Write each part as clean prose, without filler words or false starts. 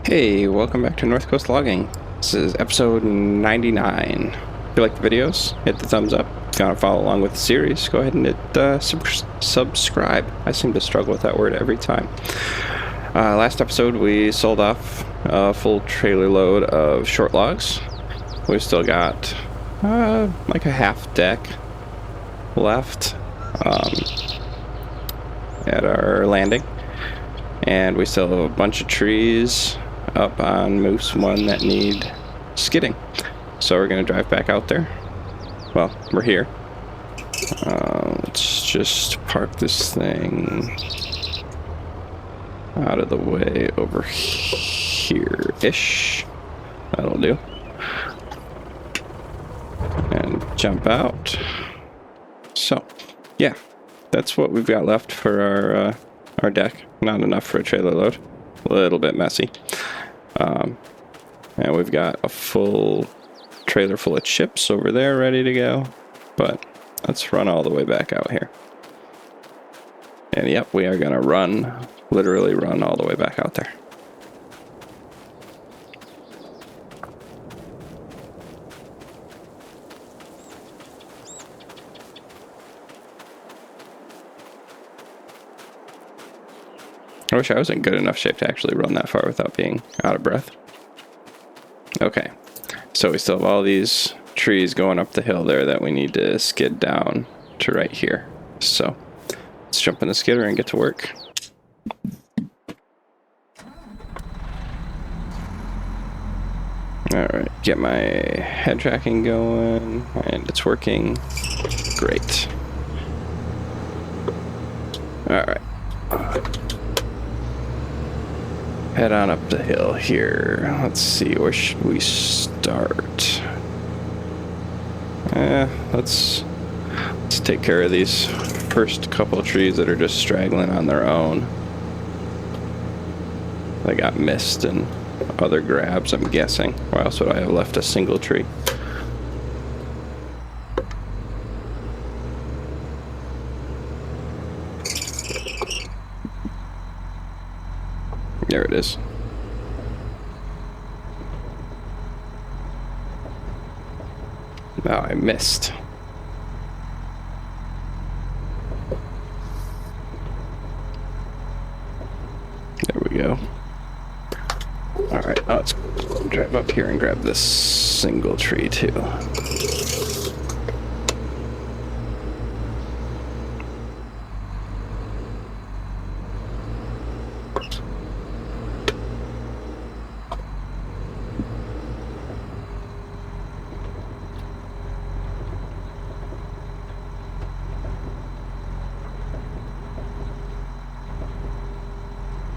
Hey, welcome back to North Coast Logging. This is episode 99. If you like the videos, hit the thumbs up. If you want to follow along with the series, go ahead and hit subscribe. I seem to struggle with that word every time. Last episode, we sold off a full trailer load of short logs. We've still got like a half deck left at our landing. And we still have a bunch of trees up on Moose 1 that need skidding. So we're going to drive back out there. Well, we're here. Let's just park this thing out of the way over here-ish. That'll do. And jump out. So, yeah, that's what we've got left for our deck. Not enough for a trailer load. A little bit messy. And we've got a full trailer full of chips over there ready to go. But let's run all the way back out here. And yep, we are gonna run, literally run all the way back out there. I wish I was in good enough shape to actually run that far without being out of breath. Okay, so we still have all these trees going up the hill there that we need to skid down to right here. So let's jump in the skidder and get to work. Alright, get my head tracking going, and it's working great. Alright. Head on up the hill here. Let's see, where should we start? Let's take care of these first couple of trees that are just straggling on their own. They got missed and other grabs, I'm guessing. Why else would I have left a single tree? There it is. Now I missed. There we go. Alright, let's drive up here and grab this single tree too.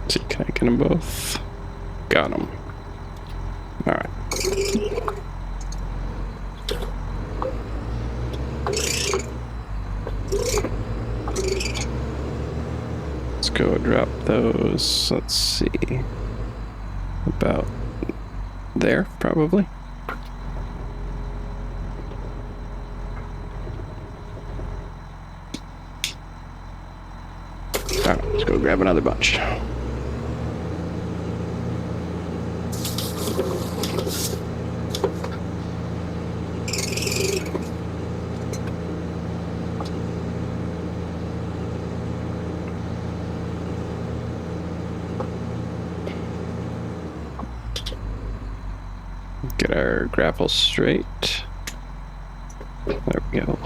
See, can I get them both? Got them. Alright. Let's go drop those. Let's see. About there, probably. Alright, let's go grab another bunch. Get our grapple straight. There we go.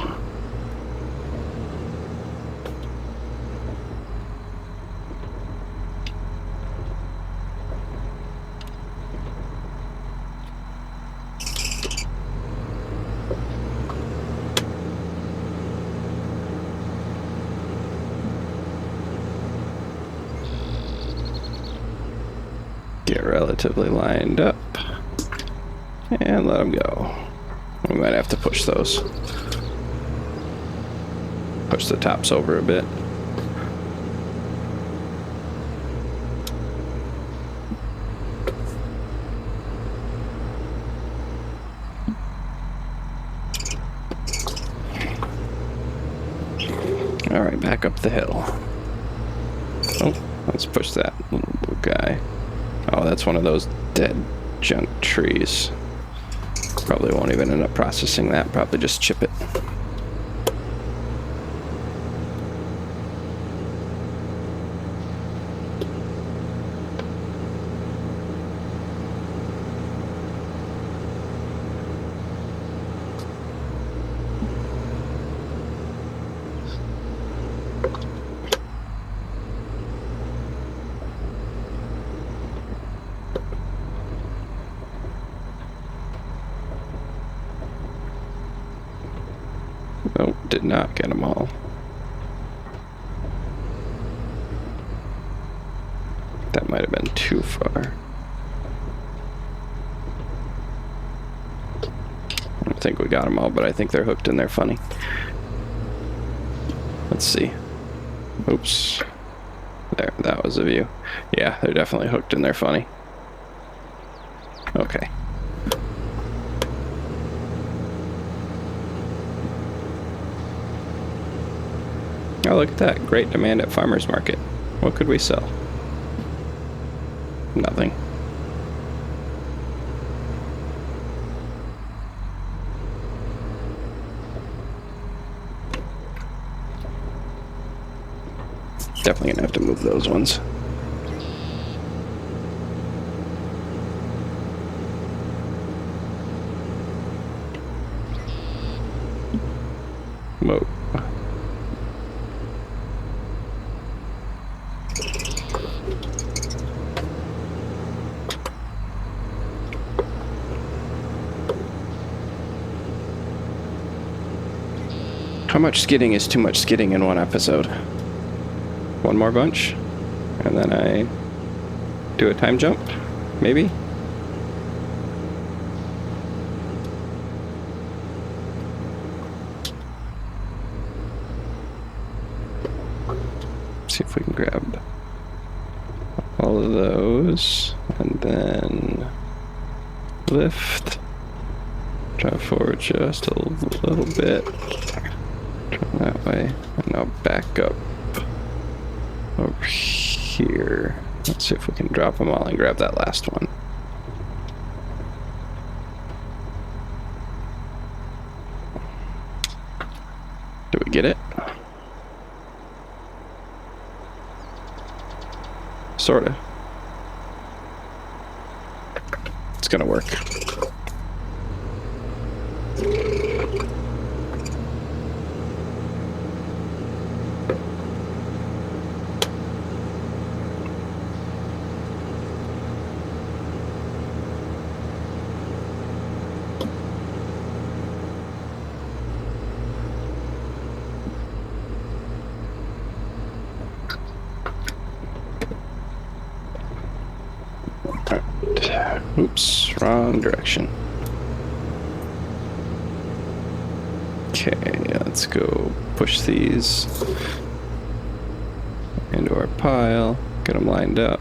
Get relatively lined up. And let them go. We might have to push those. Push the tops over a bit. Alright, back up the hill. Oh, let's push that little guy. Oh, that's one of those dead junk trees. Probably won't even end up processing that, probably just chip it. Nope, did not get them all. That might have been too far. I don't think we got them all, but I think they're hooked and they're funny. Let's see. Oops. There, that was a view. Yeah, they're definitely hooked and they're funny. Okay. Oh, look at that. Great demand at farmer's market. What could we sell? Nothing. Definitely gonna have to move those ones. Whoa. How much skidding is too much skidding in one episode? One more bunch, and then I do a time jump, maybe? See if we can grab all of those, and then lift, drive forward just a little bit, turn that way, and now back up over here. Let's see if we can drop them all and grab that last one. Do we get it? Sorta. It's gonna work. Oops, wrong direction. Okay, let's go push these into our pile, get them lined up,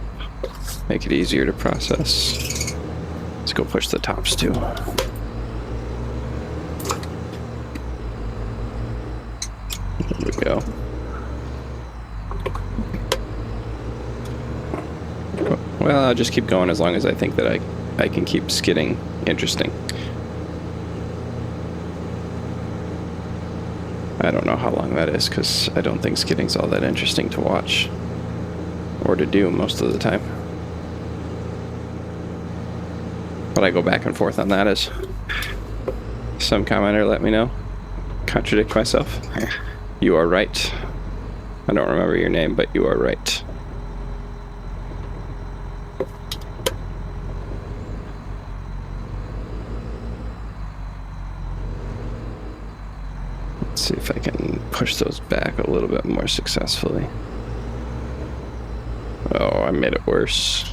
make it easier to process. Let's go push the tops too. There we go. Well, I'll just keep going as long as I think that I can keep skidding interesting. I don't know how long that is, because I don't think skidding's all that interesting to watch or to do most of the time. But I go back and forth on that, as some commenter let me know. Contradict myself. You are right. I don't remember your name, but you are right. See if I can push those back a little bit more successfully. Oh, I made it worse.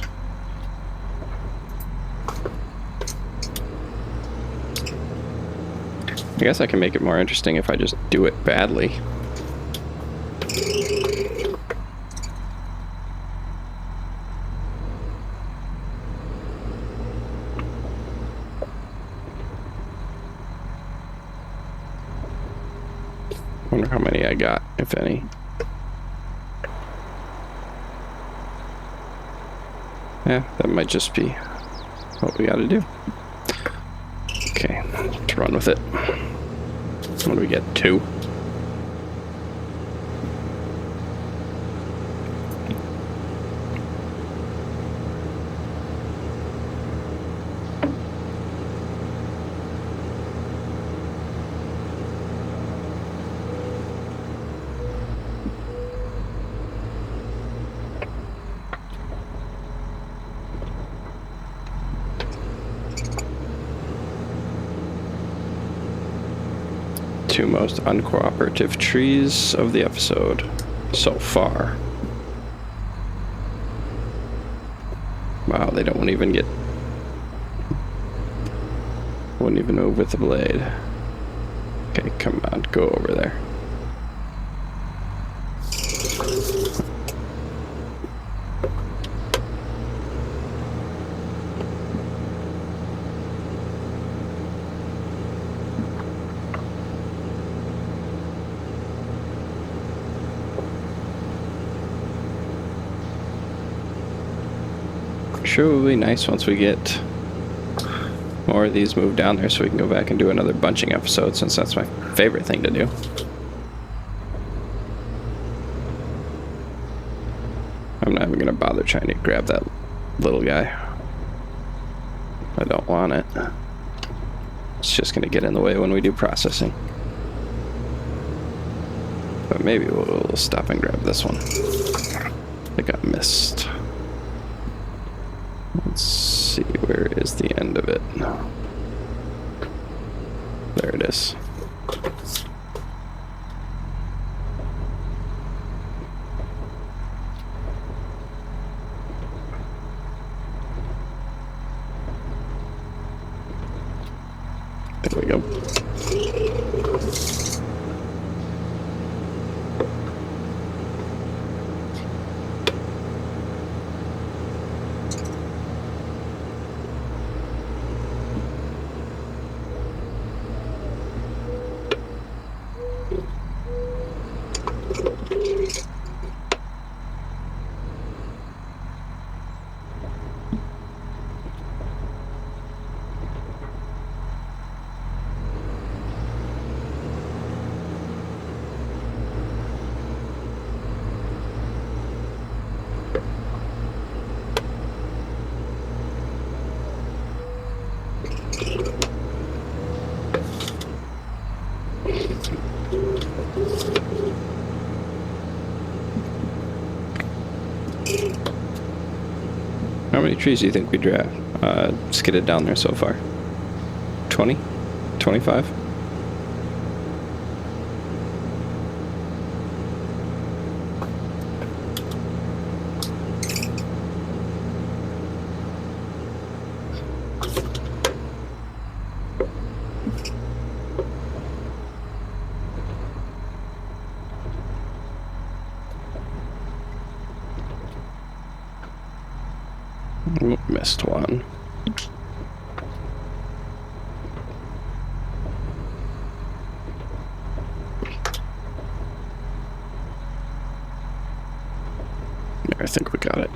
I guess I can make it more interesting if I just do it badly. Wonder how many I got, if any. Yeah, that might just be what we gotta do. Okay, let's run with it. What do we get? 2? Two most uncooperative trees of the episode so far. Wow, they don't even get... wouldn't even move with the blade. Okay, come on, go over there. Sure will be nice once we get more of these moved down there so we can go back and do another bunching episode, since that's my favorite thing to do. I'm not even gonna bother trying to grab that little guy. I don't want it. It's just gonna get in the way when we do processing. But maybe we'll stop and grab this one. I think I missed. Let's see, where is the end of it? There it is. There we go. How many trees do you think we skidded down there so far? 20? 25? Missed one. I think we got it.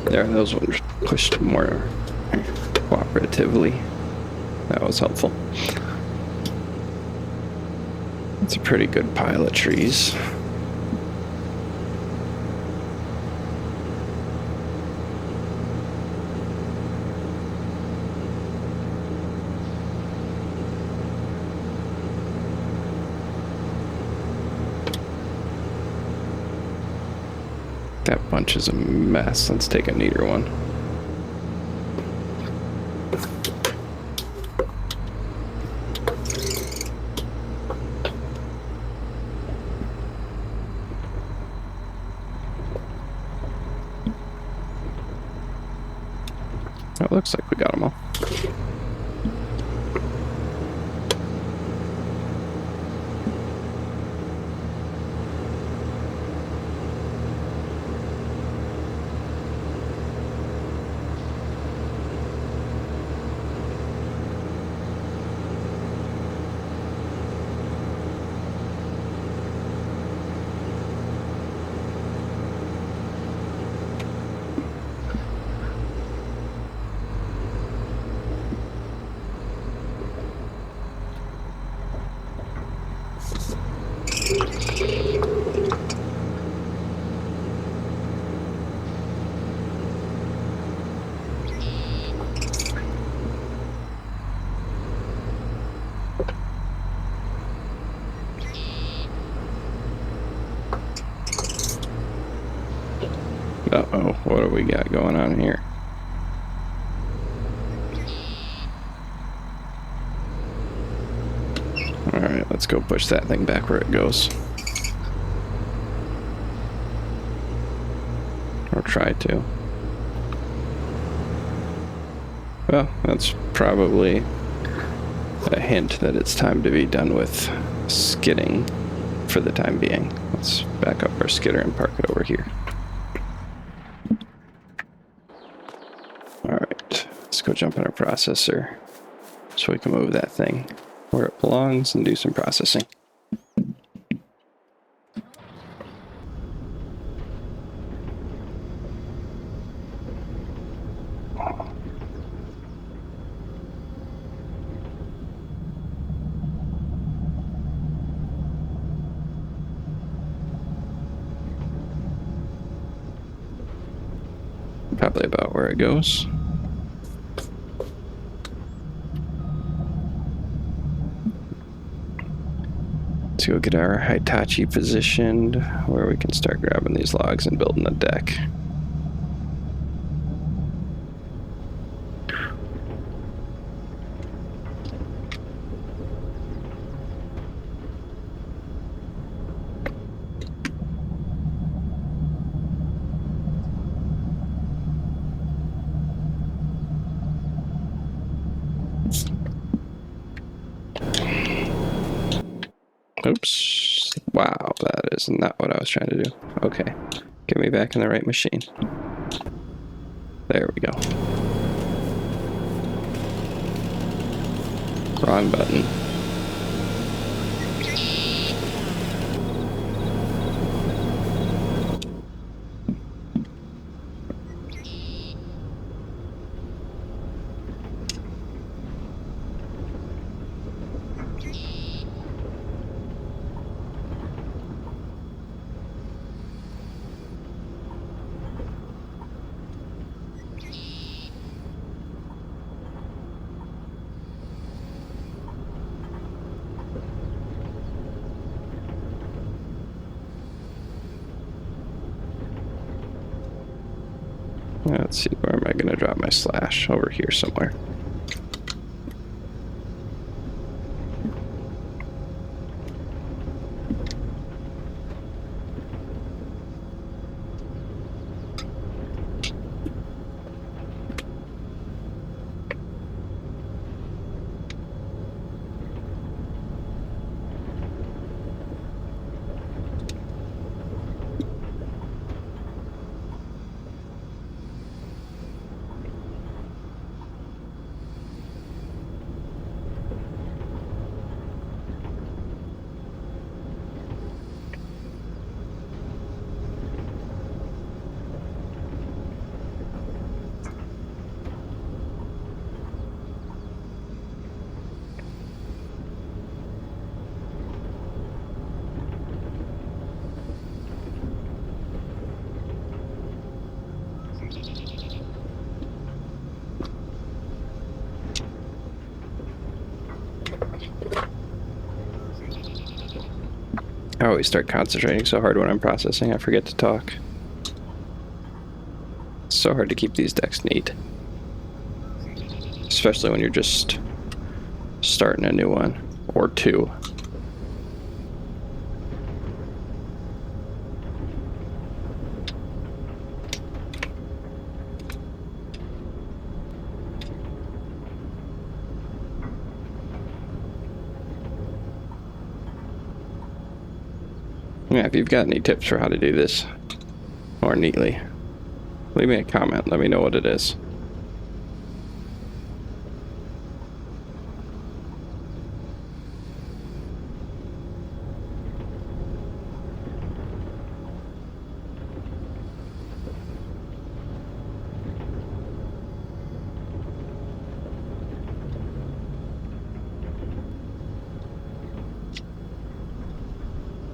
There, those ones pushed more cooperatively. That was helpful. It's a pretty good pile of trees. That bunch is a mess. Let's take a neater one. It looks like we got them all. Uh-oh, what do we got going on here? Alright, let's go push that thing back where it goes. Or try to. Well, that's probably a hint that it's time to be done with skidding for the time being. Let's back up our skidder and park it over here. Alright, let's go jump in our processor so we can move that thing where it belongs and do some processing. Probably about where it goes. Let's go get our Hitachi positioned where we can start grabbing these logs and building the deck. Oops. Wow, that is not what I was trying to do. Okay. Get me back in the right machine. There we go. Wrong button. Let's see, where am I going to drop my slash? Over here somewhere. I always start concentrating so hard when I'm processing, I forget to talk. It's so hard to keep these decks neat. Especially when you're just starting a new one. Or two. Yeah, if you've got any tips for how to do this more neatly, leave me a comment. Let me know what it is.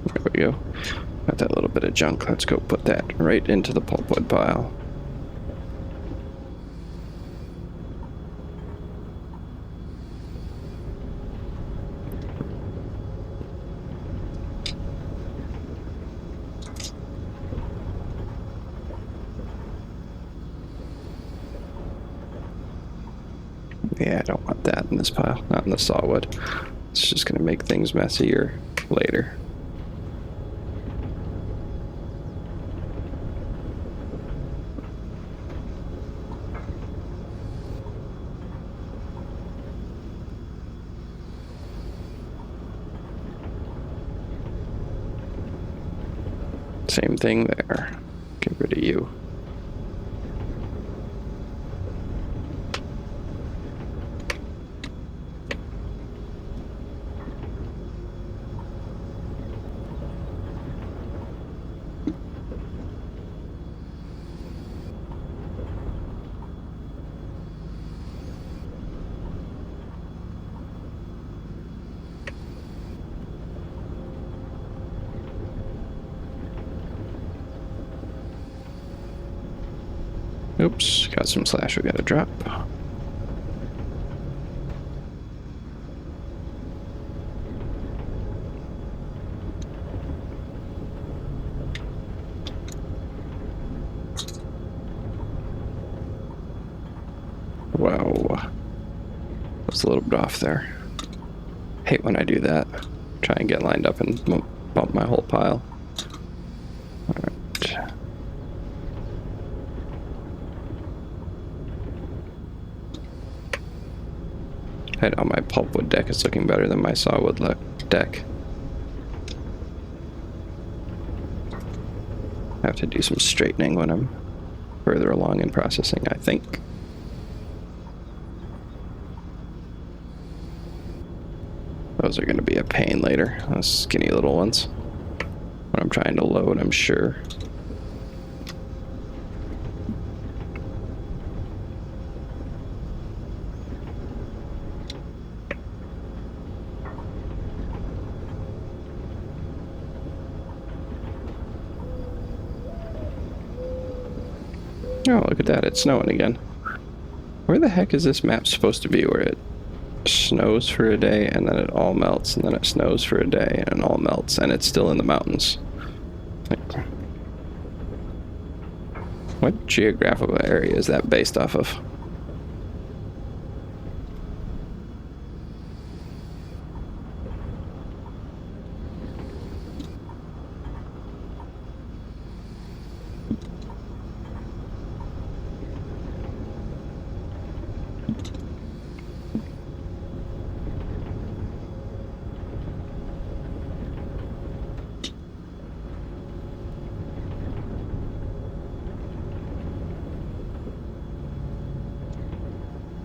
There we go. Got that little bit of junk. Let's go put that right into the pulpwood pile. Yeah, I don't want that in this pile. Not in the sawwood. It's just going to make things messier later. Same thing there. Get rid of you. Oops, got some slash we gotta drop. Whoa. That's a little bit off there. Hate when I do that. Try and get lined up and bump my whole pile. Alright. I know my pulpwood deck is looking better than my sawwood deck. I have to do some straightening when I'm further along in processing, I think. Those are going to be a pain later, those skinny little ones. When I'm trying to load, I'm sure. Oh, look at that, it's snowing again. Where the heck is this map supposed to be where it snows for a day and then it all melts and then it snows for a day and it all melts and it's still in the mountains? Like, what geographical area is that based off of?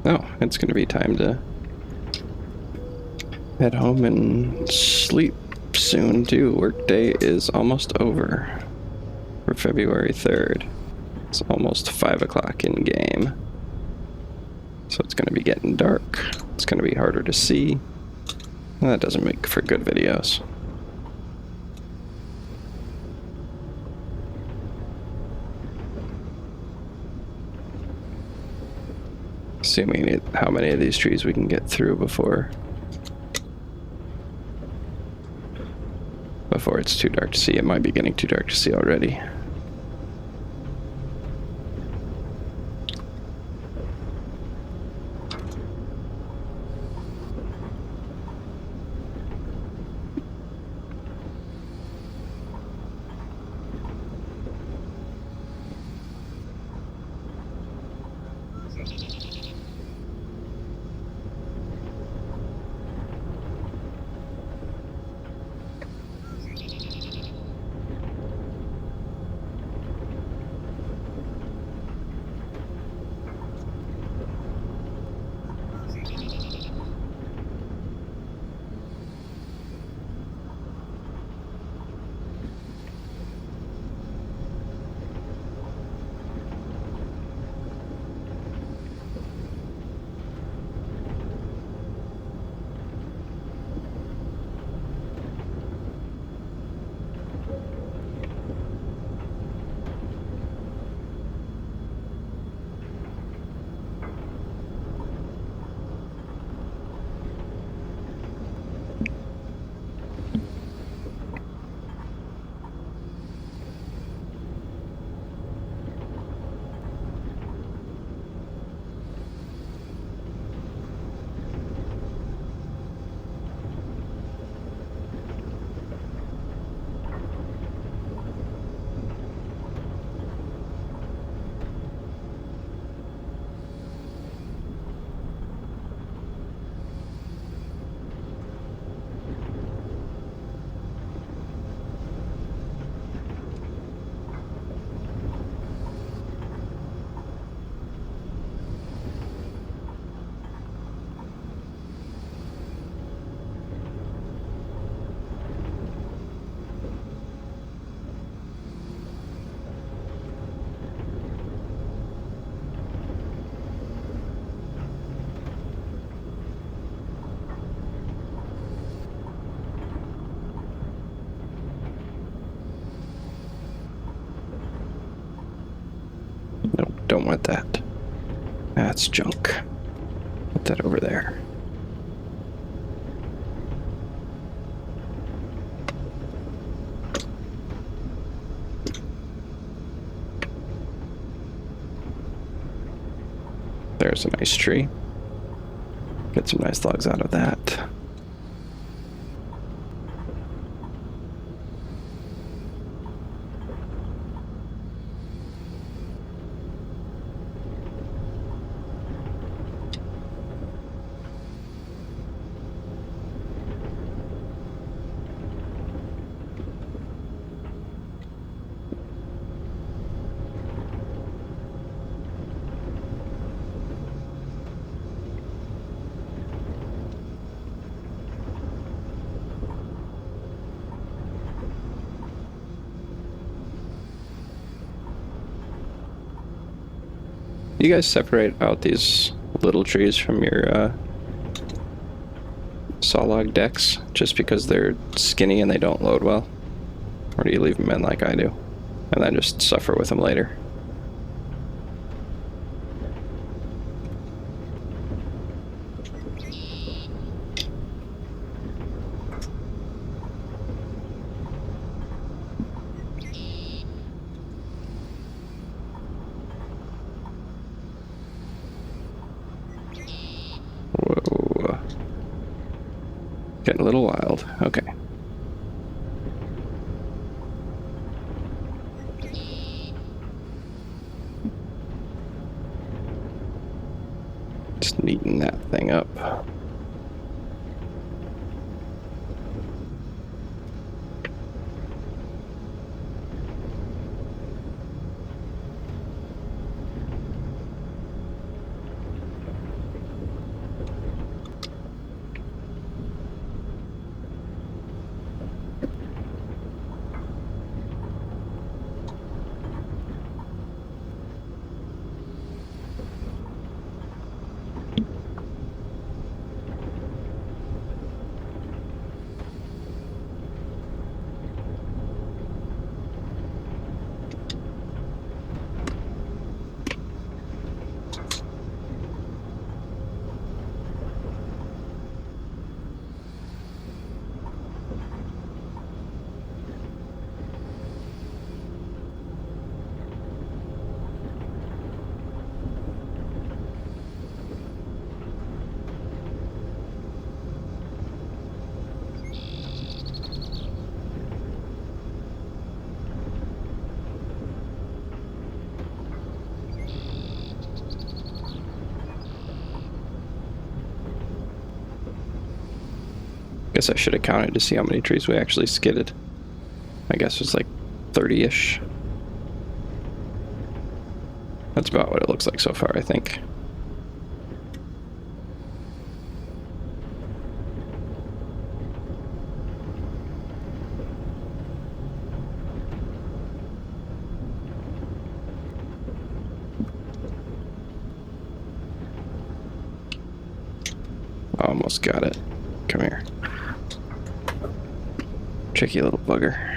Oh, it's going to be time to head home and sleep soon, too. Workday is almost over for February 3rd. It's almost 5 o'clock in game. So it's going to be getting dark. It's going to be harder to see. And that doesn't make for good videos. Assuming how many of these trees we can get through before it's too dark to see. It might be getting too dark to see already. don't want that. That's junk. Put that over there. There's a nice tree. Get some nice logs out of that. You guys separate out these little trees from your saw log decks just because they're skinny and they don't load well? Or do you leave them in like I do and then just suffer with them later? Whoa. Getting a little wild. Okay. Just neaten that thing up. Guess I should have counted to see how many trees we actually skidded. I guess it was like 30-ish. That's about what it looks like so far, I think. Almost got it. Come here. Tricky little bugger.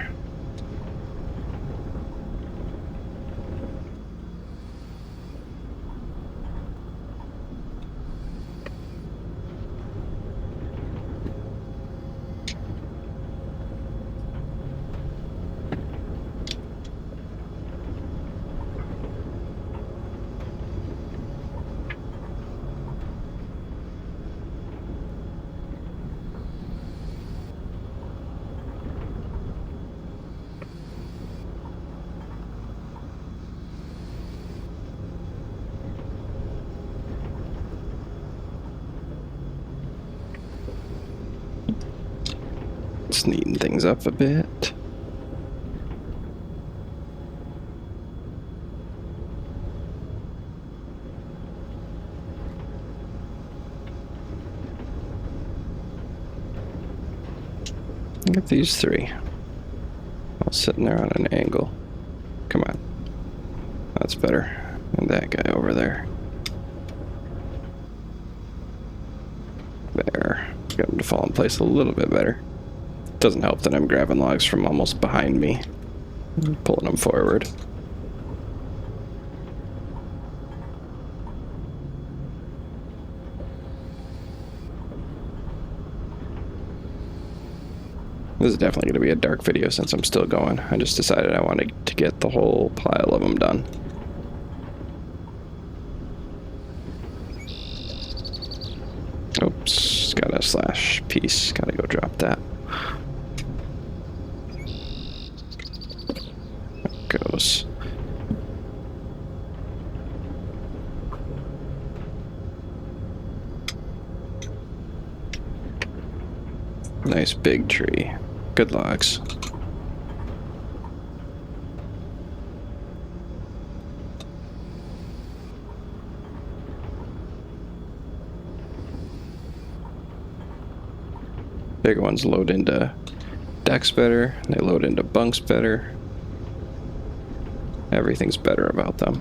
Just neaten things up a bit. Look at these three. All sitting there on an angle. Come on. That's better. And that guy over there. There. Got him to fall in place a little bit better. Doesn't help that I'm grabbing logs from almost behind me. Pulling them forward. This is definitely going to be a dark video since I'm still going. I just decided I wanted to get the whole pile of them done. Oops, got a slash piece. Gotta go drop that. There it goes. Nice big tree. Good logs. Bigger ones load into decks better, they load into bunks better. Everything's better about them.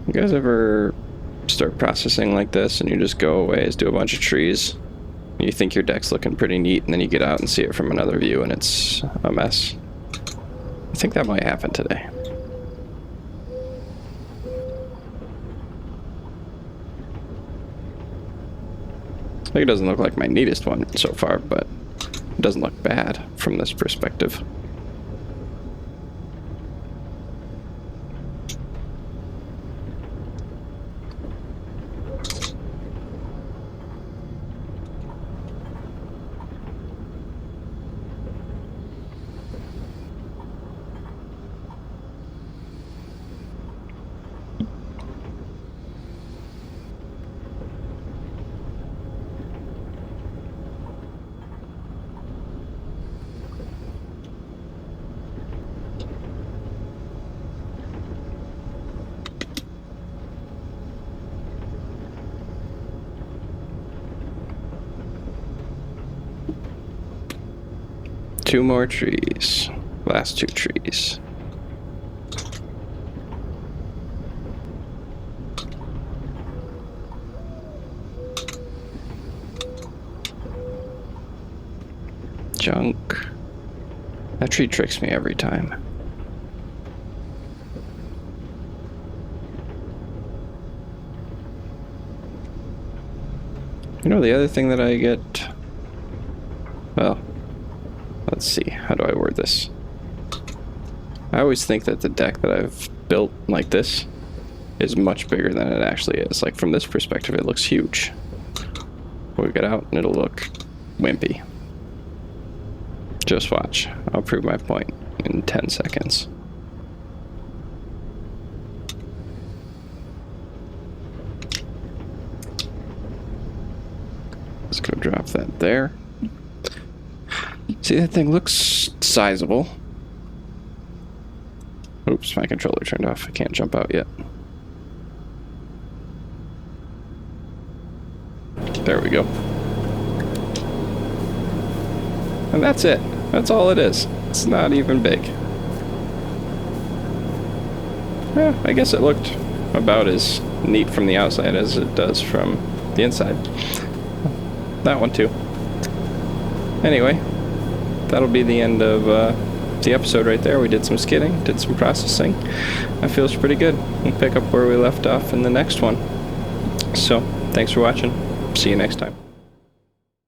You guys ever start processing like this and you just go away, do a bunch of trees? You think your deck's looking pretty neat and then you get out and see it from another view and it's a mess? I think that might happen today. Like, it doesn't look like my neatest one so far, but it doesn't look bad from this perspective. Two more trees. Last two trees. Junk. That tree tricks me every time. You know, the other thing that I get... Well... Let's see, how do I word this? I always think that the deck that I've built like this is much bigger than it actually is. Like, from this perspective, it looks huge. We'll get out and it'll look wimpy. Just watch. I'll prove my point in 10 seconds. Let's go drop that there. See, that thing looks sizable. Oops, my controller turned off. I can't jump out yet. There we go. And that's it. That's all it is. It's not even big. Yeah, I guess it looked about as neat from the outside as it does from the inside. That one too. Anyway. That'll be the end of the episode right there. We did some skidding, did some processing. That feels pretty good. We'll pick up where we left off in the next one. So, thanks for watching. See you next time.